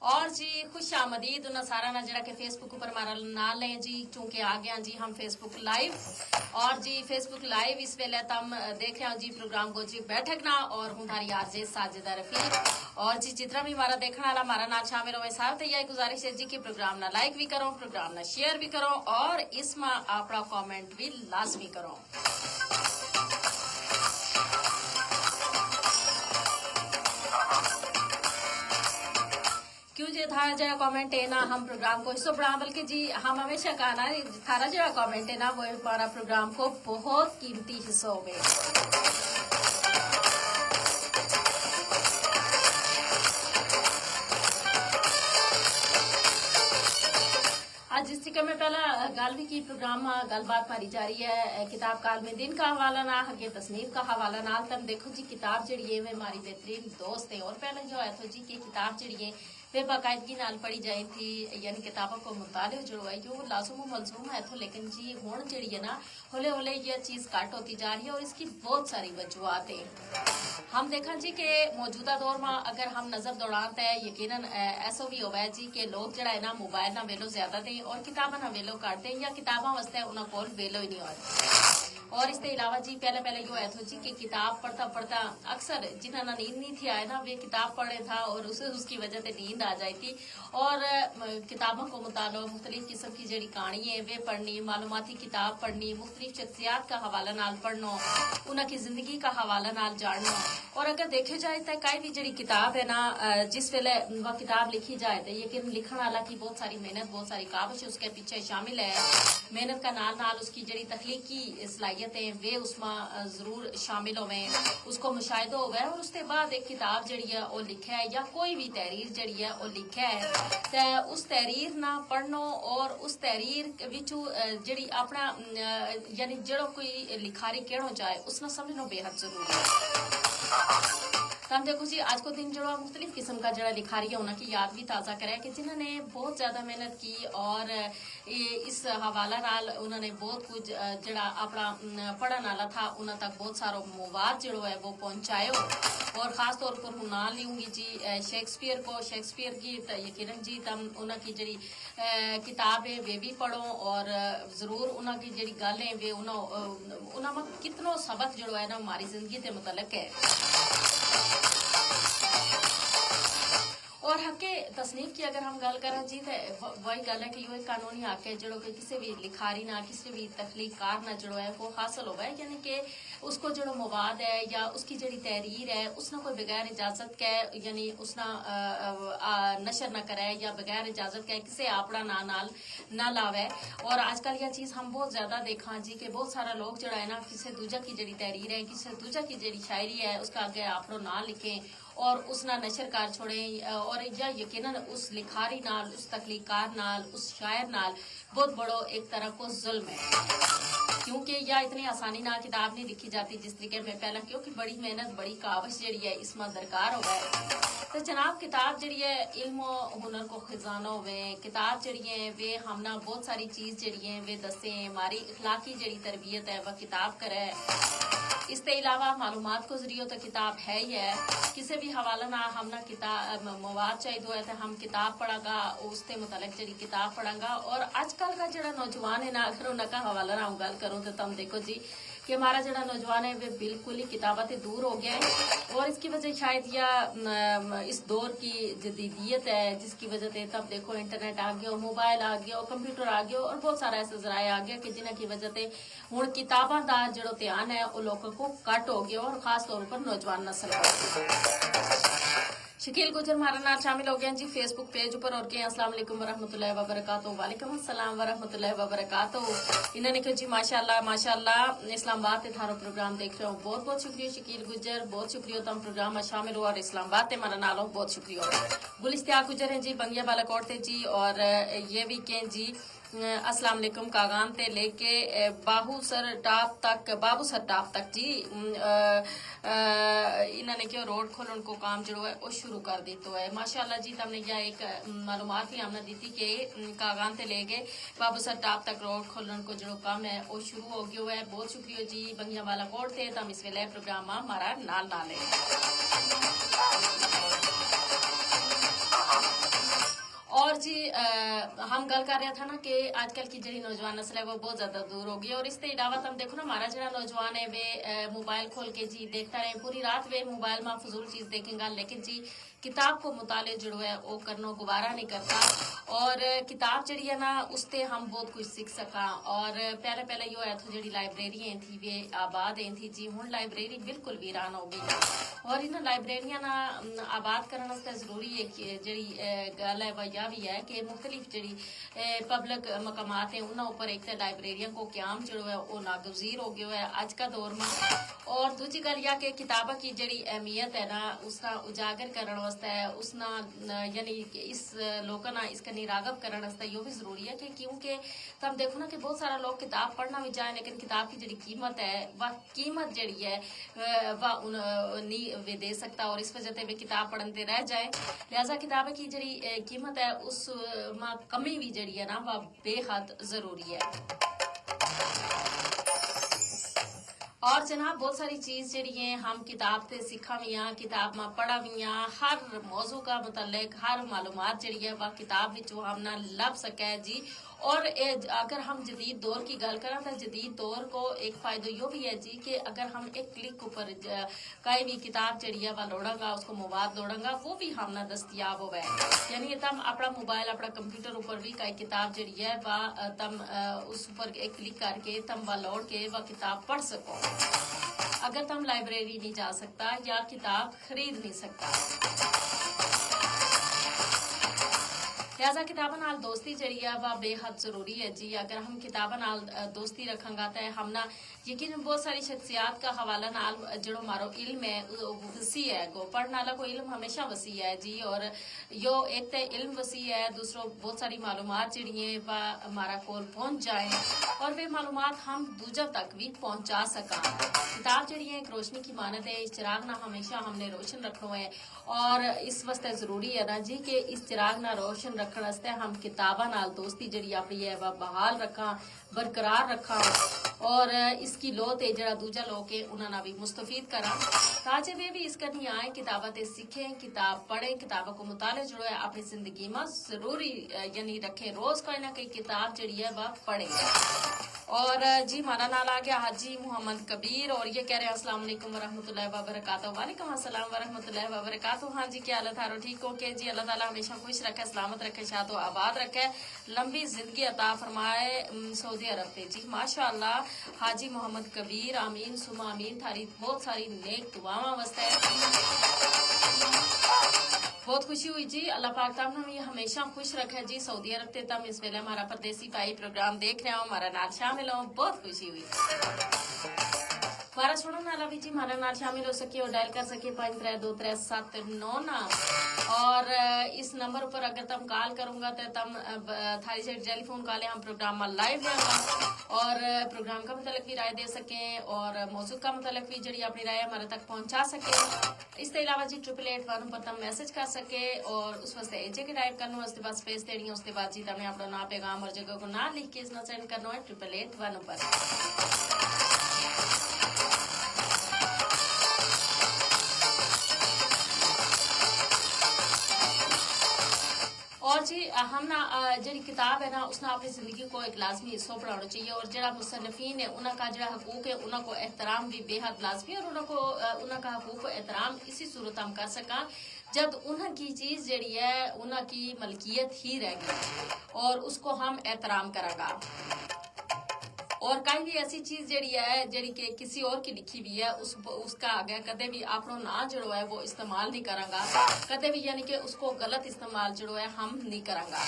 और जी खुश आमदीद उन्हें सारा ना जरा के फेसबुक ऊपर हमारा नाल लें जी, चूंकि आ गया जी हम फेसबुक लाइव। और जी फेसबुक लाइव इस वेले तम देख रहे जी प्रोग्राम को जी बैठक ना, और हूँ थारी आरजे साजिदा रफीक। और जी जितना भी हमारा देखने वाला हमारा नाल शामिल हो साहब तो यही गुजारिश है जी कि प्रोग्राम ना लाइक भी करो, प्रोग्राम ना शेयर भी करो और इसमें अपना कॉमेंट भी लाजमी करो। क्यों जे थारा जरा कमेंट है ना हम प्रोग्राम को हिस्सों बढ़ा, बल्कि जी हम हमेशा कहा ना थारा जरा कमेंट है ना वो हमारा प्रोग्राम को बहुत कीमती हिस्सा हो गए। आज जिस तरीके में पहला गल भी की प्रोग्राम गलबात मारी जा रही है किताब काल में दिन का हवाला ना हके तस्नीफ का हवाला नाल। तम देखो जी किताब जड़ी है वे हमारी बेहतरीन दोस्त है। और पहले जो है तो जी की किताब जड़ी है वे बाकायदगी नाल पढ़ी जाई थी, यानी किताबों को मुताले जो है जो लाजुम मलजूम है तो, लेकिन जी हुण जड़ी है ना होले होले ये चीज कट होती जा रही है और इसकी बहुत सारी वजूहत है। हम देखा जी के मौजूदा दौर में अगर हम नजर दौड़ाते हैं यकीनन ऐसा भी होगा जी के लोग जरा है ना मोबाइल ना वेलो ज्यादा दें और किताबा ना वेलो करते हैं या किताबा वास्ते उन्होंने कोल वेलो ही नहीं होता। और इसके अलावा जी पहले जो है तो जी की किताब पढ़ता पढ़ता अक्सर जिन्हें ना नींद नहीं थी आए ना वे किताब पढ़े था और उसे उसकी वजह से नींद आ जाती थी। और किताबों को मुतालो मुख्तलिफ किस्म की जड़ी कहानी है वे पढ़नी, मालूमाती किताब पढ़नी, मुख्तलिफ शख्सियात का हवाला नाल पढ़ना, उनकी जिंदगी का हवाला नाल जानना। और अगर देखे जाए तो कई भी जड़ी किताब है ना जिस वेले वह किताब लिखी जाए तो यकीन लिखने वाला की बहुत सारी मेहनत बहुत सारी काविश उसके पीछे शामिल है। मेहनत का नाल नाल उसकी जड़ी तख्लीकी सलाहियतें वे उसमें जरूर शामिल हो गए, उसको मुशाहिदा हो गया और उसके बाद एक किताब जड़ी है वो लिखा है या कोई भी तहरीर जड़ी है वो लिखा है तो उस तहरीर ना पढ़नो और उस तहरीर विचू जड़ी अपना यानी जड़ो कोई लिखारी कहना चाहे उसना समझना बेहद जरूरी है। तब देखो जी आज को दिन जो मुख्तलिफ किस्म का जरा लिखारी है उनकी याद भी ताज़ा करे कि जिन्होंने बहुत ज़्यादा मेहनत की और इस हवाला नाल उन्होंने बहुत कुछ जरा अपना पढ़ने वाला था उन्होंने तक बहुत सारा मवाद जो है वो पहुँचायो। और ख़ास तौर पर हूँ ना लूँगी जी शेक्सपियर को, शेक्सपियर की यकीनन जी तम उनकी जड़ी किताब है वे भी पढ़ो और ज़रूर उनकी जड़ी गल है वे उन्होंने कितनो सबक जो है ना हमारी जिंदगी के मुतलक है। और हके तसनीफ की अगर हम गल करें जी तो वही गल है कि यो एक कानूनी हक है जो कि किसी भी लिखारी ना किसी भी तख्लीकार ना जो है वो हासिल होगा, यानी कि उसको जो मवाद है या उसकी जड़ी तहरीर है उसना कोई बगैर इजाजत के यानी उसना नशर न करे या बगैर इजाजत के किसी आपड़ा ना लावे। और आजकल यह चीज हम बहुत ज्यादा देखा जी कि बहुत सारा लोग जड़ा है ना किसी दूजा की जड़ी तहरीर है किसी दूजा की जड़ी शायरी है उसका आगे आपड़ो ना लिखें और उसना नशर कर छोड़े और या यकीनन उस लिखारी नाल उस तख्लीकार नाल उस शायर नाल बहुत बड़ो एक तरह को जुल्म है, क्योंकि या इतनी आसानी ना किताब नहीं लिखी जाती जिस तरीके में पहला, क्योंकि बड़ी मेहनत बड़ी काविश जड़ी है इसमें दरकार हो गए। तो जनाब किताब जड़ी है इल्म हुनर को खजाना हुए, किताब जड़ी है वे हमना बहुत सारी चीज जड़ी है वे दसे हमारी इखलाकी जड़ी तरबियत है वह किताब करे। इसके अलावा मालूमात को जरिए तो किताब है ही है, किसी भी हवाला ना हमना किताब मवाद चाहिए है तो हम किताब पढ़ागा उसके मुतालिक जड़ी किताब पढ़ागा। और आजकल का जड़ा नौजवान है ना अगर उनका हवाला ना गल करूँ तो तुम देखो जी कि हमारा जड़ा नौजवान है वे बिल्कुल ही किताबा से दूर हो गया है। और इसकी वजह शायद या इस दौर की जदीदियत है जिसकी वजह से तब देखो इंटरनेट आ गया, मोबाइल आ गया, कंप्यूटर आ गया और बहुत सारा ऐसा जराया आ गया कि जिन्हें की वजह से हूँ किताबा का जो ध्यान है वो लोगों को कट हो गया और खास तौर पर नौजवान नस्ल। शकील गुजर हमारा नाल शामिल हो गया जी फेसबुक पेज ऊपर और के अस्सलाम वालेकुम वरहमतुल्लाहि वबरकातुहू। वालेकुम अस्सलाम वरहमतुल्लाहि वबरकातुहू। इन्होंने कहा जी माशाल्लाह माशाल्लाह इस्लामाबाद ते थारो प्रोग्राम देख रहे हो, बहुत बहुत शुक्रिया शकील गुजर, बहुत शुक्रिया तुम प्रोग्राम में शामिल हो और इस्लामाबाद ते हमारा नाल हो बहुत शुक्रिया। गुलिस्तिया गुजर है जी बंगिया बालाकोट ते जी और ये भी के जी अस्सलाम वालेकुम कागान ते लेके बाबूसर टाप तक जी इन्होंने क्यों रोड खोलन को काम जो है वो शुरू कर दी तो है माशाल्लाह जी। तुमने यह एक मालूमात भी हमने दी थी कि कागान ते लेके बाबूसर टाप तक रोड खोलन को जो काम है वो शुरू हो गया है। बहुत शुक्रिया जी बंगिया वाला कोड थे तम इस वेले प्रोग्राम हमारा नाल है। जी हम गल कर रहे था ना कि आजकल की जी नौजवान नस्ल है वो बहुत ज्यादा दूर हो गई और इसके अलावा तुम देखो ना हमारा जरा नौजवान है वे मोबाइल खोल के जी देखता रहे पूरी रात वे मोबाइल में फजूल चीज देखेंगा लेकिन जी किताब को मुताले जड़ो है वो करना गुबारा नहीं करता और किताब जड़ी है ना उससे हम बहुत कुछ सीख सका और पहले पहले यो है तो जी लाइब्रेरियां थी वे आबाद थी जी हूँ लाइब्रेरी बिल्कुल वीरान हो गई और इन लाइब्रेरियां ना आबाद करने जरूरी है कि जी गल है वह भी है कि मुख्तलिफ जी पब्लिक मकामात हैं उन्होंने ऊपर एक तो लाइब्रेरियां को क्याम जो है वो नागजीर हो गया है आज का दौर में और दूसरी गल यह कि किताबों की जी अहमियत है ना उसका उजागर करने वास्ते उसना यानी इस लोगों ना इसका निरागब करने वास्ते यो भी जरूरी है कि क्योंकि तुम देखो ना कि बहुत सारा लोग किताब पढ़ना भी चाहे लेकिन किताब की जी कीमत है वह कीमत जी है वह नहीं वे दे सकता और इस वजह से वे किताब पढ़ते रह जाए लिहाजा किताब की जी कीमत है उस में कमी भी जी है ना वह बेहद जरूरी है और जनाब बहुत सारी चीज जी है हम किताब से सीखा भी हाँ किताब में पढ़ा भी हाँ हर मौजू का मुतल्लिक हर मालूमात जी है वह किताब विचों हम ना लभ सके जी और अगर हम जदीद दौर की गल करें तो जदीद दौर को एक फायदा यो भी है जी कि अगर हम एक क्लिक ऊपर कोई भी किताब जी है वह लोड़ांगा उसको मोबाइल लोड़ांगा वो भी हम ना दस्तियाब हो यानी तम अपना मोबाइल अपना कंप्यूटर ऊपर भी कोई किताब जी है वह तम उस ऊपर एक क्लिक करके तम वह लोड़ के वह किताब पढ़ सको अगर तुम लाइब्रेरी नहीं जा सकता या किताब खरीद नहीं सकता लिहाजा किताबों नाल दोस्ती जी है वह बेहद जरूरी है जी अगर हम किताबों नाल दोस्ती रखेंगे तो हम ना यकीन बहुत सारी शख्सियात का हवाला नाल जो हमारो इल्म है वसी है गो पढ़ने वाला को इल्म हमेशा वसी है जी और यो एक तो इल्म वसी है दूसरों बहुत सारी मालूमात जी है वह हमारा कोल पहुंच जाए और वे मालूमात हम दूजा तक भी पहुंचा सका किताब जी है एक रोशनी की मानत है इस चिराग ना हमेशा हमने रोशन रखना है और इस वास्ते जरूरी है ना जी कि इस चिराग ना रोशन रखने वास्ते हम किताबा नाल दोस्ती जी अपनी है वह बहाल रखा बरकरार रखा और इसकी लो ते जरा दूजा लोग है उन्होंने भी मुस्तफीद करा ताकि वे भी इसका नहीं आए किताबा ते सीखें किताब पढ़ें किताबों को मुताले जो है अपनी जिंदगी में जरूरी यानी रखें रोज कोई ना कोई किताब जी है वह पढ़ें और जी हमारा नाम आ गया हाजी मोहम्मद कबीर और ये कह रहे हैं अस्सलाम वालेकुम वरहमतुल्लाहि वबरकातुहू वालेकुम अस्सलाम वरहमतुल्लाहि वबरकातुहू हाँ जी क्या हालत हारो ठीक हो के जी अल्लाह ताला हमेशा खुश रखे सलामत रखे शाद आबाद रखे लंबी जिंदगी अता फरमाए सऊदी अरब ते जी माशाअल्लाह हाजी मोहम्मद कबीर आमीन सुमा आमीन थारी बहुत सारी नेक दुआवां वास्ते बहुत खुशी हुई जी अल्लाह पाक तम हमें हमेशा खुश रखे जी सऊदी अरब ते तम इस वेले हमारा परदेसी भाई प्रोग्राम देख रहे हो हमारा नाल शामिल हो बहुत खुशी हुई हमारा सुनने वाला भी जी हमारा नाल शामिल हो सके और डायल कर सके 532379 ना और इस नंबर पर अगर तुम कॉल करूंगा तो तुम थारी से टेलीफोन कॉल हम प्रोग्राम में लाइव लेंगे और प्रोग्राम का मतलब भी राय दे सके और मौजूद का मतलब भी जी अपनी राय हमारे तक पहुंचा सके इसके अलावा जी 8881 पर तुम मैसेज कर सके और उस वास्ते एजे के टाइप करना उसके बाद स्पेस देनी है उसके बाद जी तुम्हें अपना नाम पैगाम और जगह को ना लिख के इसना सेंड करना है 8881 पर और जी हम ना जी किताब है ना उसने अपनी जिंदगी को एक लाजमी हिस्सों पढ़ाना चाहिए और जरा मुसन्निफीन है उनका जरा हकूक है उनको एहतराम भी बेहद लाजमी और उनका हकूक एहतराम इसी सूरत हम कर सका जब उनकी चीज जड़ी है उनकी मलकियत ही रह गई और उसको हम एहतराम करेगा और कई भी ऐसी चीज जड़ी है जड़ी के किसी और की लिखी भी है उसका आगे कदे भी आपनो ना जड़ो है वो इस्तेमाल नहीं करांगा कदे भी यानी कि उसको गलत इस्तेमाल जड़ो है हम नहीं करांगा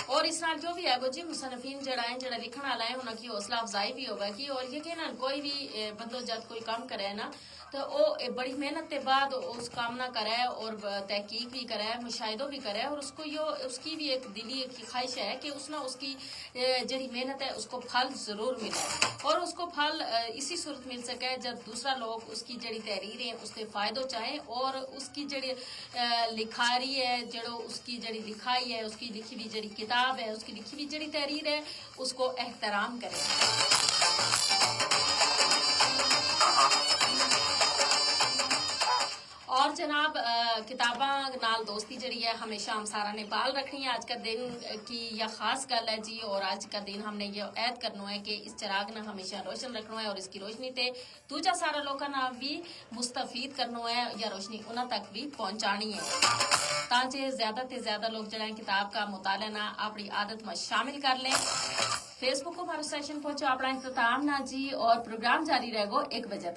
और इस नाल जो भी है वो जी मुसन्निफीन जड़ा है जड़ा लिखण वाला है उनकी हौसला अफजाई भी होगी और यकीनन कोई भी बंदो जब कोई काम करे ना तो वो बड़ी मेहनत के बाद उस काम ना करे और तहकीक भी करे मुशाहिदो भी करे और उसको यो उसकी भी एक दिली एक ख्वाहिश है कि उसना उसकी जड़ी मेहनत है उसको फल जरूर मिले और उसको फल इसी सूरत मिल सके जब दूसरा लोग उसकी जड़ी तहरीर है उसके फायदो चाहे और उसकी जड़ी लिखारी है जड़ो उसकी जड़ी लिखाई है उसकी लिखी हुई जड़ी किताब है उसकी लिखी हुई जड़ी तहरीर है उसको एहतराम करे जनाब किताबां नाल दोस्ती जड़ी है हमेशा हम सारा ने बाल रखनी है। आज का दिन की यह खास गल है जी, और आज का दिन हमने ये ऐद करना है कि इस चिराग ने हमेशा रोशन रखना है और इसकी रोशनी ते दूजा सारा लोगों ना भी मुस्तफीद करना है या रोशनी उन्हां तक भी पहुंचानी है ताकि ज्यादा से ज्यादा लोग जड़ा किताब का मुताला ना अपनी आदत में शामिल कर लें। फेसबुक को हमारा सेशन पहुंचो अपना इख्तिताम ना जी, और प्रोग्राम जारी रहेगा 1 बजे।